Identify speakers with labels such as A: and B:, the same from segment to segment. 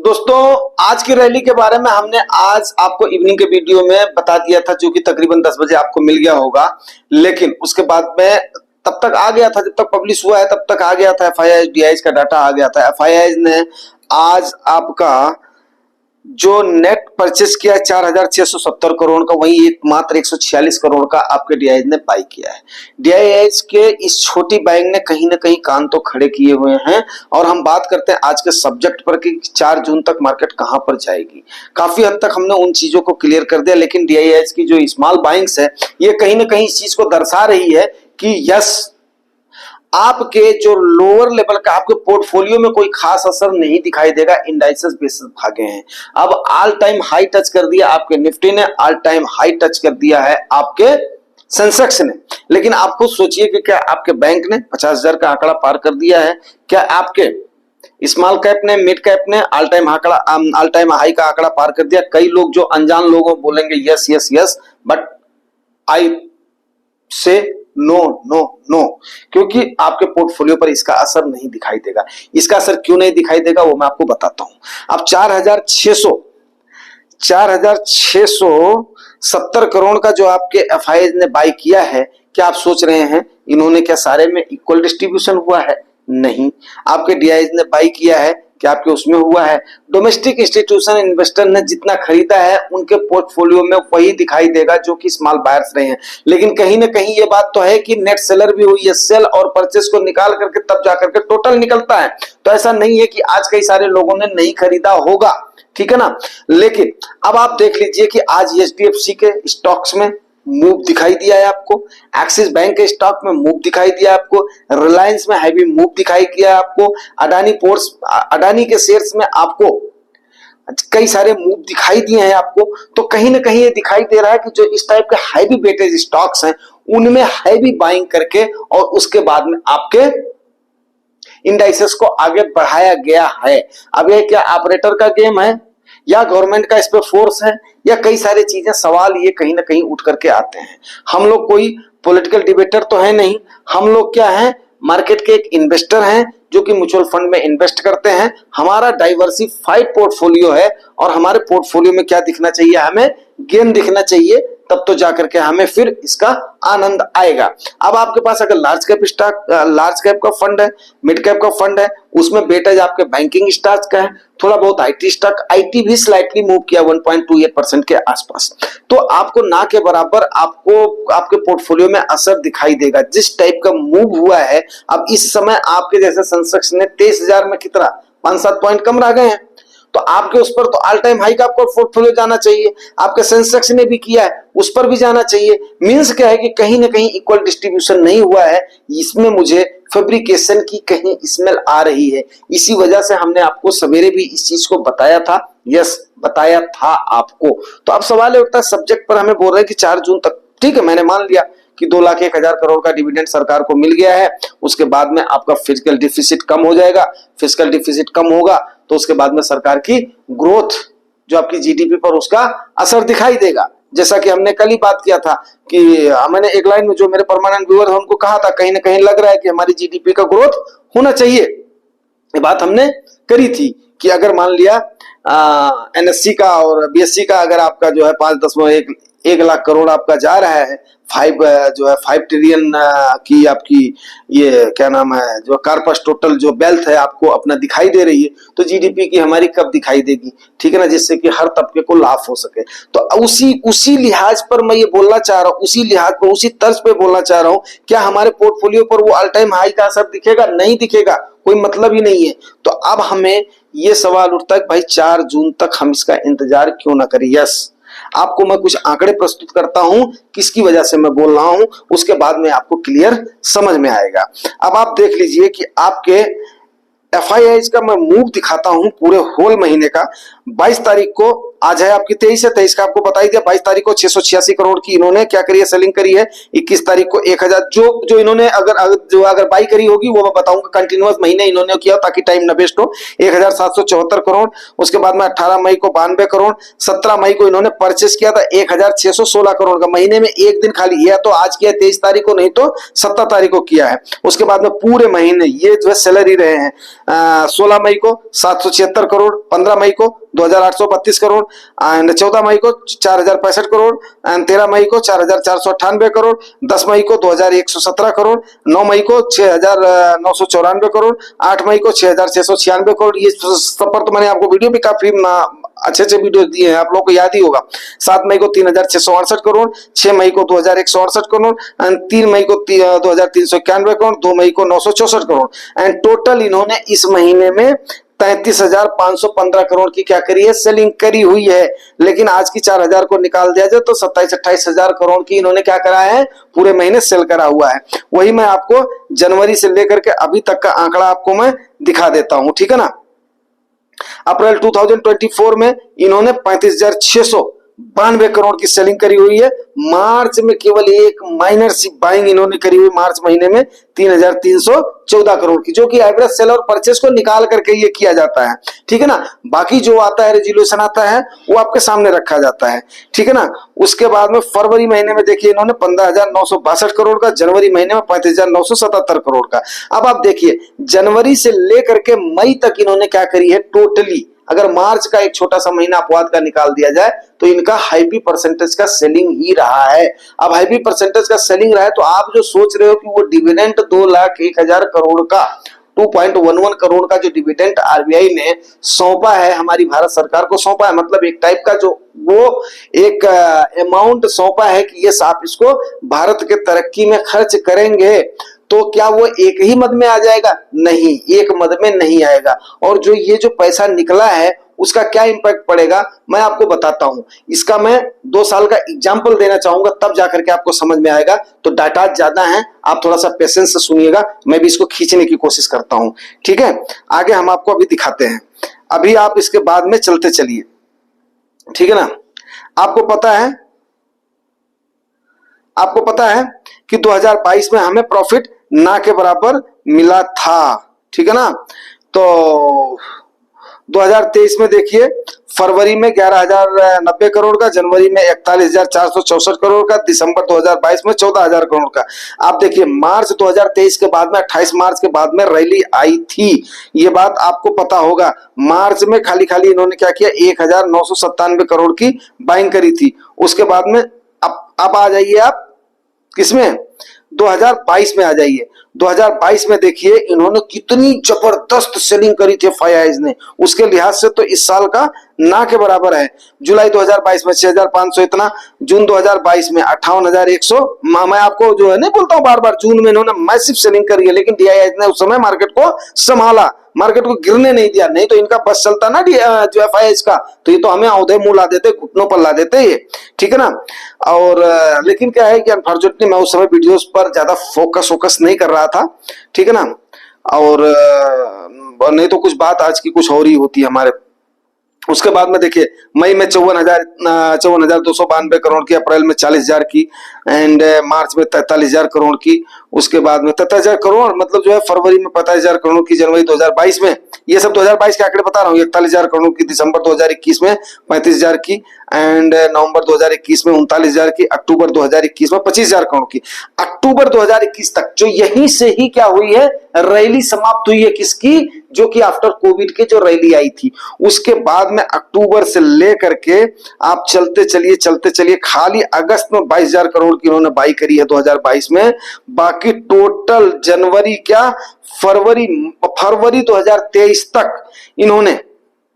A: दोस्तों, आज की रैली के बारे में हमने आज आपको इवनिंग के वीडियो में बता दिया था, जो कि तकरीबन 10 बजे आपको मिल गया होगा। लेकिन उसके बाद में तब तक आ गया था, जब तक पब्लिश हुआ है तब तक आ गया था, एफआईआई डीआईज का डाटा आ गया था। एफआईआई ने आज आपका जो नेट परचेस किया है 4,670 करोड़ का, वही एक मात्र 146 करोड़ का आपके डीआईएज ने बाई किया है। डीआईएज के इस छोटी बाइंग ने कहीं ना कहीं कान तो खड़े किए हुए हैं। और हम बात करते हैं आज के सब्जेक्ट पर कि 4 जून तक मार्केट कहां पर जाएगी। काफी हद तक हमने उन चीजों को क्लियर कर दिया, लेकिन डीआईएज की जो स्मॉल बाइंग्स है ये कहीं ना कहीं इस चीज को दर्शा रही है कि यस, आपके जो लोअर लेवल का आपके पोर्टफोलियो में कोई खास असर नहीं दिखाई देगा। इंडाइसेस बेसिस भागे हैं। अब ऑल टाइम हाई टच कर दिया आपके निफ्टी ने, ऑल टाइम हाई टच कर दिया है आपके सेंसेक्स ने। लेकिन आप खुद सोचिए कि क्या आपके बैंक ने 50,000 का आंकड़ा पार कर दिया है? क्या आपके स्मॉल कैप ने, मिड कैप ने ऑल टाइम हाई का आंकड़ा पार कर दिया? कई लोग जो अनजान लोगों बोलेंगे yes yes yes, but I से नो नो नो, क्योंकि आपके पोर्टफोलियो पर इसका असर नहीं दिखाई देगा। इसका असर क्यों नहीं दिखाई देगा वो मैं आपको बताता हूं। अब 4,670 करोड़ का जो आपके एफआईआई ने बाई किया है, क्या आप सोच रहे हैं इन्होंने क्या सारे में इक्वल डिस्ट्रीब्यूशन हुआ है? नहीं। आपके डीआईएज ने बाई किया है, क्या आपके उसमें हुआ है? डोमेस्टिक इंस्टीट्यूशन इन्वेस्टर ने जितना खरीदा है उनके पोर्टफोलियो में वही दिखाई देगा जो कि स्मॉल बायर्स रहे हैं। लेकिन कहीं ना कहीं ये बात तो है कि नेट सेलर भी हुई है, सेल और परचेस को निकाल करके तब जाकर के टोटल निकलता है। तो ऐसा नहीं है कि आज कई सारे लोगों ने नहीं खरीदा होगा, ठीक है ना। लेकिन अब आप देख लीजिए कि आज एचडीएफसी के स्टॉक्स में मूव दिखाई दिया है आपको, एक्सिस बैंक के स्टॉक में मूव दिखाई दिया आपको, रिलायंस में हैवी मूव दिखाई दिया आपको, अडानी के शेयर्स में आपको कई सारे मूव दिखाई दिए हैं आपको। तो कहीं ना कहीं ये दिखाई दे रहा है कि जो इस टाइप के हैवी वेटेज स्टॉक्स हैं उनमें हैवी बाइंग करके और उसके बाद में आपके इंडाइसेस को आगे बढ़ाया गया है। अब ये क्या ऑपरेटर का गेम है या गवर्नमेंट का इस पे फोर्स है या कई सारी चीजें, सवाल ये कहीं ना कहीं उठ करके आते हैं। हम लोग कोई पॉलिटिकल डिबेटर तो है नहीं, हम लोग क्या है, मार्केट के एक इन्वेस्टर हैं जो कि म्यूचुअल फंड में इन्वेस्ट करते हैं। हमारा डाइवर्सिफाइड पोर्टफोलियो है और हमारे पोर्टफोलियो में क्या दिखना चाहिए, हमें गेन दिखना चाहिए, तब तो जाकर के हमें फिर इसका आनंद आएगा। अब आपके पास अगर लार्ज कैप का फंड है, मिड कैप का फंड है, उसमें वेटेज आपके बैंकिंग स्टॉक्स का है, थोड़ा बहुत आईटी स्टॉक, आईटी भी स्लाइटली मूव किया 1.28% के आसपास। तो आपको ना के बराबर आपको आपके पोर्टफोलियो में असर दिखाई देगा जिस टाइप का मूव हुआ है। अब इस समय आपके जैसे सेंसेक्स ने 23,000 में कितना 5-7 पॉइंट कम रह गए हैं, तो आपके उस पर तो ऑल टाइम हाई का आपको पोर्टफोलियो जाना चाहिए। आपके सेंसेक्स ने भी किया है, उस पर भी जाना चाहिए। मींस क्या है कि कहीं ना कहीं इक्वल डिस्ट्रीब्यूशन नहीं हुआ है। इसमें मुझे फैब्रिकेशन की कहीं स्मेल आ रही है। इसी वजह से हमने आपको सवेरे भी इस चीज को बताया था, यस बताया था आपको। तो अब सवाल उठता है सब्जेक्ट पर, हमें बोल रहे हैं कि 4 जून तक, ठीक है, मैंने मान लिया कि 2,01,000 करोड़ का डिविडेंड सरकार को मिल गया है। उसके बाद में आपका फिजिकल डिफिसिट कम हो जाएगा। फिजिकल डिफिसिट कम होगा तो उसके बाद में सरकार की ग्रोथ जो आपकी जीडीपी पर उसका असर दिखाई देगा। जैसा कि हमने कल ही बात किया था कि मैंने एक लाइन में जो मेरे परमानेंट व्यूअर उनको कहा था, कहीं ना कहीं लग रहा है कि हमारी जीडीपी का ग्रोथ होना चाहिए। ये बात हमने करी थी कि अगर मान लिया एनएससी का और बीएससी का अगर आपका जो है 5.1 लाख करोड़ आपका जा रहा है, 5 ट्रिलियन की आपकी ये क्या नाम है, जो कार्पस टोटल जो वेल्थ है आपको अपना दिखाई दे रही है, तो जीडीपी की हमारी कब दिखाई देगी, ठीक है ना, जिससे कि हर तबके को लाभ हो सके। तो उसी लिहाज पर मैं ये बोलना चाह रहा हूँ, उसी लिहाज पर उसी तर्ज पे बोलना चाह रहा हूँ। क्या हमारे पोर्टफोलियो पर वो ऑल टाइम हाई का असर दिखेगा? नहीं दिखेगा, कोई मतलब ही नहीं है। तो अब हमें ये सवाल उठता है भाई 4 जून तक हम इसका इंतजार क्यों ना करें। यस, आपको मैं कुछ आंकड़े प्रस्तुत करता हूं किसकी वजह से मैं बोल रहा हूं, उसके बाद में आपको क्लियर समझ में आएगा। अब आप देख लीजिए कि आपके एफआईआई का मैं मूव दिखाता हूं पूरे होल महीने का। 22 तारीख को आज है आपकी 23 है, 23 का आपको बता ही दिया। 22 तारीख को 686 करोड़ की इन्होंने क्या करी है, सेलिंग करी है। 21 तारीख को 1000 जो इन्होंने अगर बाई करी होगी वो मैं बताऊंगा, कंटिन्यूअस महीने इन्होंने किया ताकि टाइम न वेस्ट हो। 1774 करोड़। उसके बाद में 18 मई को 92 करोड़। 17 मई को इन्होंने परचेस किया था 1616 करोड़ का। महीने में एक दिन खाली, या तो आज किया 23 तारीख को, नहीं तो 17 तारीख को किया है। उसके बाद में पूरे महीने ये जो है सैलरी रहे हैं। 16 मई को 776 करोड़, 15 मई को 2832 करोड़, एंड 14 मई को 4065 करोड़, एंड 13 मई को 4498 करोड़, 10 मई को 2117 करोड़, 9 मई को 6994 करोड़, 8 मई को 6696 करोड़। ये सब पर तो मैंने आपको वीडियो भी काफी अच्छे अच्छे वीडियो दिए हैं, आप लोगों को याद ही होगा। 7 मई को 3668 करोड़, 6 मई को 2168 करोड़, एंड 3 मई को 2391 करोड़, 2 मई को 964 करोड़। एंड टोटल इन्होंने इस महीने में 33,515 करोड़ की क्या करी है, सेलिंग करी हुई है। लेकिन आज की 4000 को निकाल दिया जाए तो 27-28 हजार करोड़ की इन्होंने क्या करा है, पूरे महीने सेल करा हुआ है। वही मैं आपको जनवरी से लेकर के अभी तक का आंकड़ा आपको मैं दिखा देता हूं, ठीक है ना। अप्रैल 2024 में इन्होंने 35,692 करोड़ की सेलिंग करी हुई है। मार्च में केवल एक माइनर सी बाइंग इन्होंने करी हुई मार्च महीने में 3,314 करोड़ की, जो कि एवरेज सेल और परचेस को निकाल करके ये किया जाता है, ठीक है ना। बाकी जो आता है रेजोल्यूशन आता है वो आपके सामने रखा जाता है, ठीक है ना। उसके बाद में फरवरी महीने में देखिए इन्होंने 15,962 करोड़ का, जनवरी महीने में 35,977 करोड़ का। अब आप देखिए जनवरी से लेकर के मई तक इन्होंने क्या करी है टोटली, अगर मार्च का एक छोटा सा महीना अपवाद का निकाल दिया जाए तो इनका हाई परसेंटेज का सेलिंग ही रहा है। अब हाई परसेंटेज का सेलिंग रहा है तो आप जो सोच रहे हो कि वो डिविडेंड 2,01,000 करोड़ का, 2.11 करोड़ का जो डिविडेंड आरबीआई ने सौंपा है, हमारी भारत सरकार को सौंपा है, मतलब एक टाइप का जो वो एक अमाउंट सौंपा है कि ये आप इसको भारत के तरक्की में खर्च करेंगे, तो क्या वो एक ही मद में आ जाएगा? नहीं, एक मद में नहीं आएगा। और जो ये जो पैसा निकला है उसका क्या इंपैक्ट पड़ेगा मैं आपको बताता हूं। इसका मैं 2 साल का एग्जाम्पल देना चाहूंगा, तब जाकर के आपको समझ में आएगा। तो डाटा ज्यादा है, आप थोड़ा सा पेशेंस से सुनिएगा, मैं भी इसको खींचने की कोशिश करता हूं, ठीक है। आगे हम आपको अभी दिखाते हैं, अभी आप इसके बाद में चलते चलिए, ठीक है ना। आपको पता है कि 2022 में हमें प्रॉफिट ना के बराबर मिला था, ठीक है ना। तो 2023 में देखिए फरवरी में 11,090 करोड़ का, जनवरी में 41,464 करोड़ का, दिसंबर 2022 में 14,000 करोड़ का। आप देखिए मार्च 2023 के बाद में 28 मार्च के बाद में रैली आई थी, ये बात आपको पता होगा। मार्च में खाली इन्होंने क्या किया, 1,997 करोड़ की बाइंग करी थी। उसके बाद में अब आ जाइए आप किसमें, 2022 में आ जाइए। 2022 में देखिए इन्होंने कितनी जबरदस्त सेलिंग करी थी फाइव ने, उसके लिहाज से तो इस साल का ना के बराबर है। जुलाई 2022 में 6,500 इतना, जून 2022 में 58,100। मैं आपको जो है नहीं बोलता हूँ बार बार, जून में इन्होंने मैसिव सेलिंग करी है, लेकिन डीआईआई ने उस समय मार्केट को संभाला, मार्केट को गिरने नहीं दिया। नहीं तो इनका बस चलता ना जो एफआईएस का, तो ये तो हमें औंधे मुंह ला देते, घुटनों पर ला देते ये, ठीक है ना। और लेकिन क्या है कि अनफॉर्चुनेटली मैं उस समय वीडियोस पर ज्यादा फोकस नहीं कर रहा था, ठीक है ना। और नहीं तो कुछ बात आज की कुछ और ही होती है हमारे। उसके बाद में देखिए मई में 54,292 करोड़ की, अप्रैल में 40,000 की, एंड मार्च में 43,000 करोड़ की। उसके बाद में 43,000 करोड़ मतलब जो है फरवरी में 45,000 करोड़ की, जनवरी 2022 में, ये सब 2022 के आंकड़े बता रहा हूँ, 41,000 करोड़ की, दिसंबर 2021 में 35,000 की, एंड नवंबर 2021 में 39,000 की, अक्टूबर 2021 में 25,000 करोड़ की। अक्टूबर 2021 तक जो यहीं से ही क्या हुई है, रैली समाप्त हुई है किसकी, जो कि आफ्टर कोविड के जो रैली आई थी। उसके बाद में अक्टूबर से लेकर के आप चलते चलिए खाली अगस्त में 22,000 करोड़ की इन्होंने बाई करी है 2022 में। बाकी टोटल जनवरी क्या फरवरी 2023 तक इन्होंने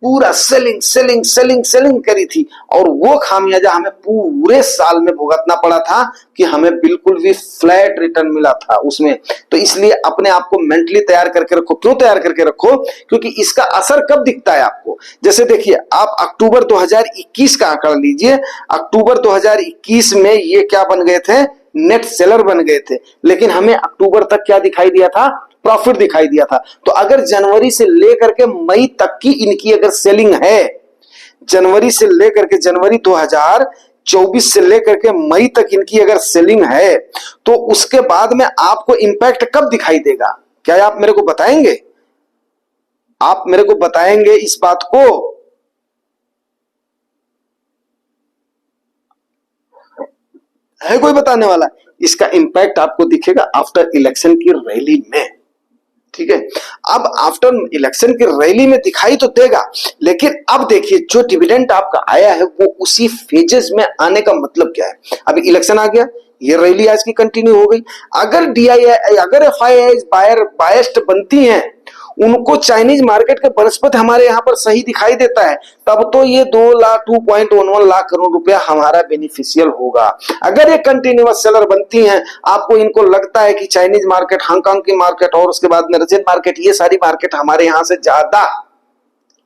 A: पूरा सेलिंग करी थी, और वो खामियाजा हमें पूरे साल में भुगतना पड़ा था कि हमें बिल्कुल भी फ्लैट रिटर्न मिला था उसमें। तो इसलिए अपने आप को मेंटली तैयार करके रखो। क्यों तैयार करके रखो? क्योंकि इसका असर कब दिखता है आपको। जैसे देखिए आप अक्टूबर 2021 का आंकड़ा लीजिए, अक्टूबर 2021 में ये क्या बन गए थे, नेट सेलर बन गए थे, लेकिन हमें अक्टूबर तक क्या दिखाई दिया था, प्रॉफिट दिखाई दिया था। तो अगर जनवरी से लेकर के मई तक की इनकी अगर सेलिंग है, जनवरी से लेकर के जनवरी 2024 से लेकर के मई तक इनकी अगर सेलिंग है तो उसके बाद में आपको इंपैक्ट कब दिखाई देगा? क्या आप मेरे को बताएंगे? आप मेरे को बताएंगे इस बात को? है कोई बताने वाला? इसका इंपैक्ट आपको दिखेगा आफ्टर इलेक्शन की रैली में, ठीक है। अब आफ्टर इलेक्शन की रैली में दिखाई तो देगा, लेकिन अब देखिए जो डिविडेंड आपका आया है वो उसी फेजेस में आने का मतलब क्या है? अभी इलेक्शन आ गया, ये रैली आज की कंटिन्यू हो गई। अगर एफआईआई बायस्ड बनती हैं, उनको चाइनीज मार्केट के बनस्पत हमारे यहाँ पर सही दिखाई देता है, तब तो ये 2.11 लाख करोड़ रुपया हमारा बेनिफिशियल होगा। अगर ये कंटिन्यूअस सेलर बनती हैं, आपको इनको लगता है कि चाइनीज मार्केट, हांगकांग की मार्केट और उसके बाद में रशियन मार्केट, ये सारी मार्केट हमारे यहाँ से ज्यादा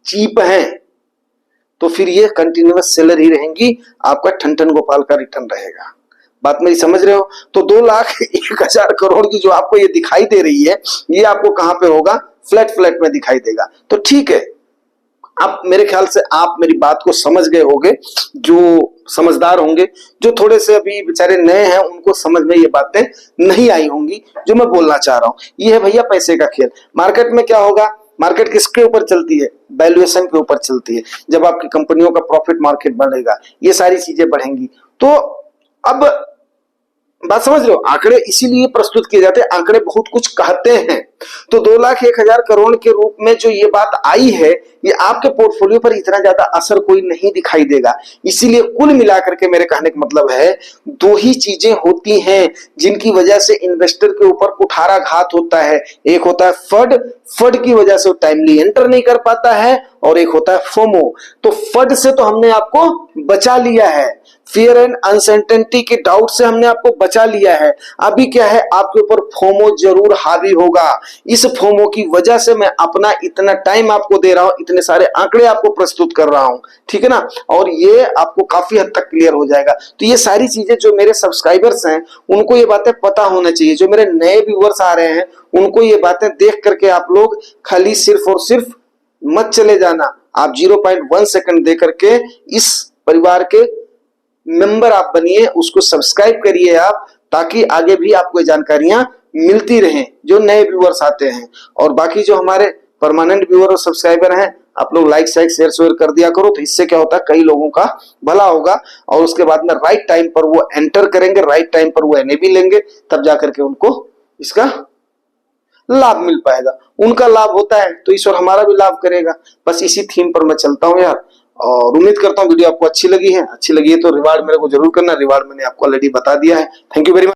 A: चीप हैं, तो फिर ये कंटिन्यूअस सेलर ही रहेंगी, आपका ठन गोपाल का रिटर्न रहेगा। बात मेरी समझ रहे हो? तो 2,01,000 करोड़ की जो आपको ये दिखाई दे रही है, ये आपको कहां पे होगा? फ्लैट में दिखाई देगा। तो ठीक है, अब मेरे ख्याल से आप मेरी बात को समझ गए होंगे। जो समझदार होंगे, जो थोड़े से अभी बेचारे नए हैं, उनको समझ में ये बातें नहीं आई होंगी जो मैं बोलना चाह रहा हूं। ये है भैया पैसे का खेल। मार्केट में क्या होगा? मार्केट किसके ऊपर चलती है? वैल्यूएशन के ऊपर चलती है। जब आपकी कंपनियों का प्रॉफिट मार्केट बढ़ेगा, ये सारी चीजें बढ़ेंगी। तो अब बात समझ लो, आंकड़े इसीलिए प्रस्तुत किए जाते हैं, आंकड़े बहुत कुछ कहते हैं। तो 2,01,000 करोड़ के रूप में जो ये बात आई है, ये आपके पोर्टफोलियो पर इतना ज्यादा असर कोई नहीं दिखाई देगा। इसीलिए कुल मिलाकर के मेरे कहने का मतलब है, दो ही चीजें होती हैं जिनकी वजह से इन्वेस्टर के ऊपर कुठाराघात होता है। एक होता है फड की वजह से वो टाइमली एंटर नहीं कर पाता है, और एक होता है फोमो। तो फड से तो हमने आपको बचा लिया है, फियर एंड अनसर्टेनिटी के डाउट से हमने आपको बचा लिया है। अभी क्या है, आपके ऊपर फोमो जरूर हावी होगा। इस फोमो की वजह से मैं अपना इतना टाइम आपको दे रहा हूं, इतने सारे आंकड़े आपको प्रस्तुत कर रहा हूं, ठीक है ना। और ये आपको काफी हद तक क्लियर हो जाएगा। तो ये सारी चीजें जो मेरे सब्सक्राइबर्स हैं, उनको ये बातें पता होना चाहिए। जो मेरे नए व्यूअर्स आ रहे हैं, उनको ये बातें देख करके आप लोग खाली सिर्फ और सिर्फ मत चले जाना। आप 0.1 सेकंड दे करके इस परिवार के मेंबर आप बनिए, उसको सब्सक्राइब करिए आप, ताकि आगे भी आपको जानकारियां मिलती रहें जो नए व्यूअर्स आते हैं। और बाकी जो हमारे परमानेंट व्यूअर और सब्सक्राइबर हैं, आप लोग लाइक शेयर कर दिया करो। तो इससे क्या होता है, कई लोगों का भला होगा, और उसके बाद में राइट टाइम पर वो एंटर करेंगे, राइट टाइम पर वो एनएबी लेंगे, तब जाकर के उनको इसका लाभ मिल पाएगा। उनका लाभ होता है तो ईश्वर हमारा भी लाभ करेगा। बस इसी थीम पर मैं चलता हूं यार, और उम्मीद करता हूं वीडियो आपको अच्छी लगी है। अच्छी लगी है तो रिवार्ड मेरे को जरूर करना। रिवार्ड मैंने आपको ऑलरेडी बता दिया है। Thank you very much.